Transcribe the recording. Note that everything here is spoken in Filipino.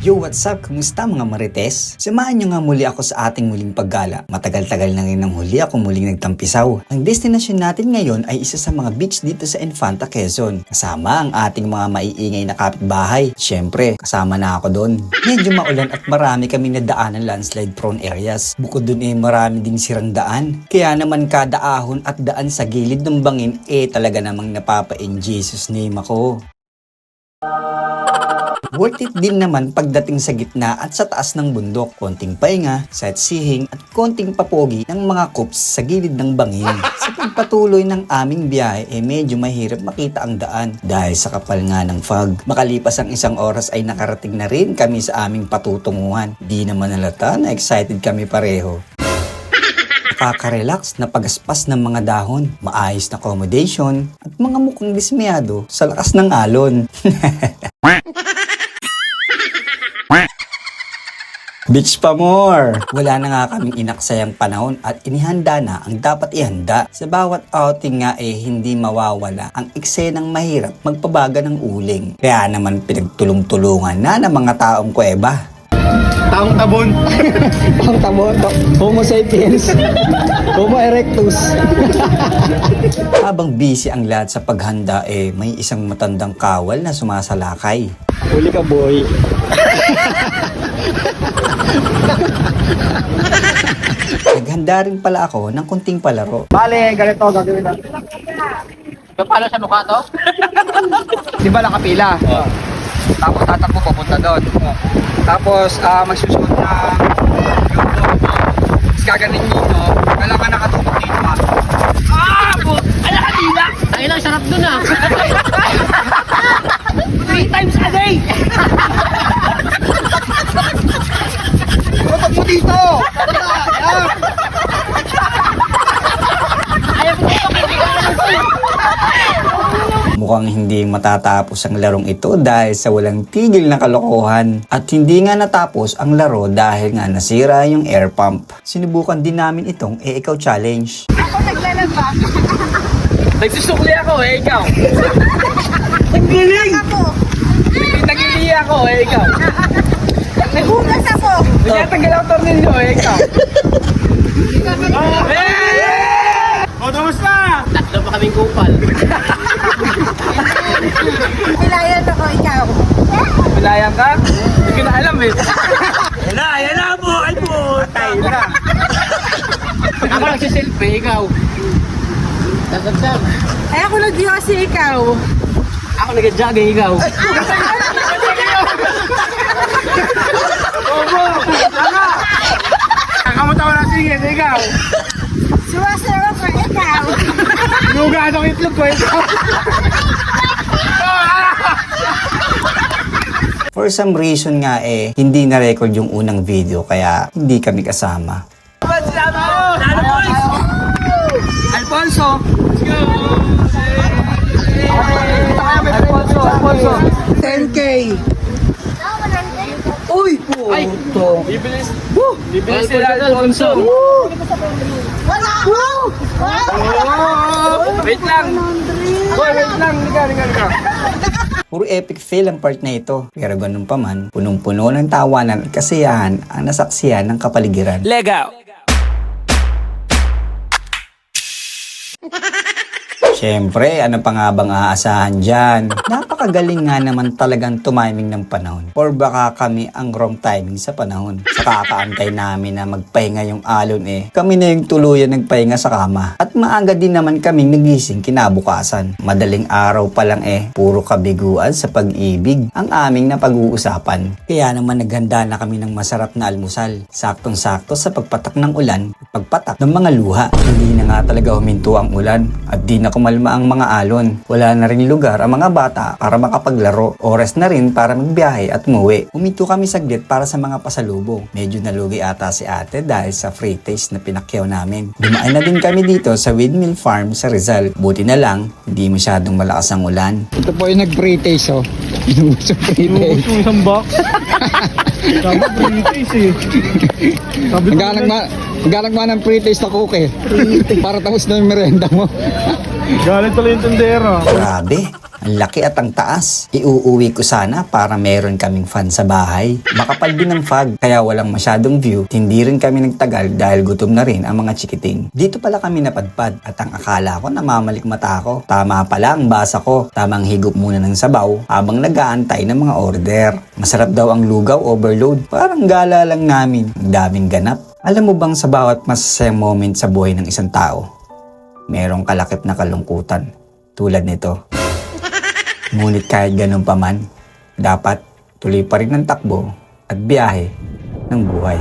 Yo, what's up? Kumusta mga marites? Samahan nyo nga muli ako sa ating muling paggala. Matagal-tagal na rin ng huli ako muling nagtampisaw. Ang destinasyon natin ngayon ay isa sa mga beach dito sa Infanta, Quezon. Kasama ang ating mga maiingay na kapitbahay. Siyempre, kasama na ako doon. Medyo maulan at marami kaming nadaanan landslide prone areas. Bukod dun marami ding sirang daan. Kaya naman kada ahon at daan sa gilid ng bangin talaga namang napapa-in Jesus name ako. Worth it din naman pagdating sa gitna at sa taas ng bundok. Konting pahinga, sightseeing at konting papogi ng mga coops sa gilid ng bangin. Sa pagpatuloy ng aming biyahe medyo mahirap makita ang daan dahil sa kapal nga ng fog. Makalipas ang isang oras ay nakarating na rin kami sa aming patutunguhan. Di naman halata na excited kami pareho. Nakaka-relax na pagaspas ng mga dahon, maayos na accommodation at mga mukhang dismayado sa lakas ng alon. Beach pa more! Wala na nga kaming inaksayang panahon at inihanda na ang dapat ihanda. Sa bawat outing nga hindi mawawala ang eksenang mahirap magpabaga ng uling. Kaya naman pinagtulong-tulungan na ng mga taong kuweba. Taong tabon. Taong tabon, Homo sapiens, Homo erectus. Habang busy ang lahat sa paghanda may isang matandang kawal na sumasalakay. Huli ka, boy. Naghanda rin pala ako ng kunting palaro. Bale, ganito gagawin natin. Paano sa mukha to? Di ba nakapila? Tapos tatakbo papunta doon. Tapos magsusunod na yung tapos gaganin dito. Kailangan nakatutok dito ha. Ala ka dila! Tayo lang, sarap dun ah! 3 times a day! Tutok mo dito! Ayaw ko Mukhang hindi matatapos ang larong ito dahil sa walang tigil na kalokohan. At hindi nga natapos ang laro dahil nga nasira yung air pump. Sinubukan din namin itong ikaw challenge. Ako naglalaba. Nagsusukli ako ikaw! Ang galing! Ako. Nagili ako ikaw! Nagugas ako. Nagtatagal ako tornilyo ikaw! O, kamusta? Tatlo pa kaming kupal. Pilayan ako, ikaw. Bilayan ka? Hindi ko na alam Yan na po! Ay po! Tayo na. Ako nagsiselfie, ikaw. Tagsag. Ay, ako nag-yosi, ikaw. Ako nag-jogging, ikaw. Kakamutaw na sige, ikaw! Suwasawa ko, ikaw. Luga ang itlog ko, ikaw! For some reason nga hindi na-record yung unang video kaya hindi kami kasama. Alfonso! Alfonso! 10K! Uy! Ay! Puto! Bibilis sila Alfonso. Wala ako. Wait lang. Boy, wait lang! Liga! Puro epic fail ang part na ito. Pero ganun pa man, punong-puno ng tawanan at kasiyahan ang nasaksiyan ng kapaligiran. Legal. Siyempre, ano pa nga bang aasahan dyan? Napakagaling nga naman talagang tumiming ng panahon. Or baka kami ang wrong timing sa panahon. Sa kakaantay namin na magpahinga yung alon kami na yung tuluyan nagpahinga sa kama. At maaga din naman kaming nagising kinabukasan. Madaling araw pa lang puro kabiguan sa pag-ibig ang aming napag-uusapan. Kaya naman naghanda na kami ng masarap na almusal. Saktong-sakto sa pagpatak ng ulan at pagpatak ng mga luha. Hindi na nga talaga huminto ang ulan at di na kumalma ang mga alon. Wala na rin lugar ang mga bata para makapaglaro. Oras na rin para magbiyahe at umuwi. Huminto kami saglit para sa mga pasalubong. Medyo nalugi ata si ate dahil sa free taste na pinakyaw namin. Dumaan na din kami dito sa Windmill Farm sa Rizal. Buti na lang, hindi masyadong malakas ang ulan. Ito po yung nag-free taste, oh. Inubos yung free taste. Yung isang box. Sabi free taste Maghanap man ng free taste na cookie. Para tapos na yung merienda mo. Galit tuloy yung tendero. Grabe, ang laki at ang taas. Iuuwi ko sana para meron kaming fan sa bahay. Makapal din ang fog, kaya walang masyadong view. Hindi rin kami nagtagal dahil gutom na rin ang mga chikiting. Dito pala kami napadpad at ang akala ko namamalik mata ko. Tama pala ang basa ko. Tamang higop muna ng sabaw habang nag-aantay ng mga order. Masarap daw ang lugaw overload. Parang gala lang namin. Ang daming ganap. Alam mo bang sa bawat masasayang moment sa buhay ng isang tao, merong kalakip na kalungkutan tulad nito. Ngunit kahit ganun pa man, dapat tuloy pa rin ang takbo at biyahe ng buhay.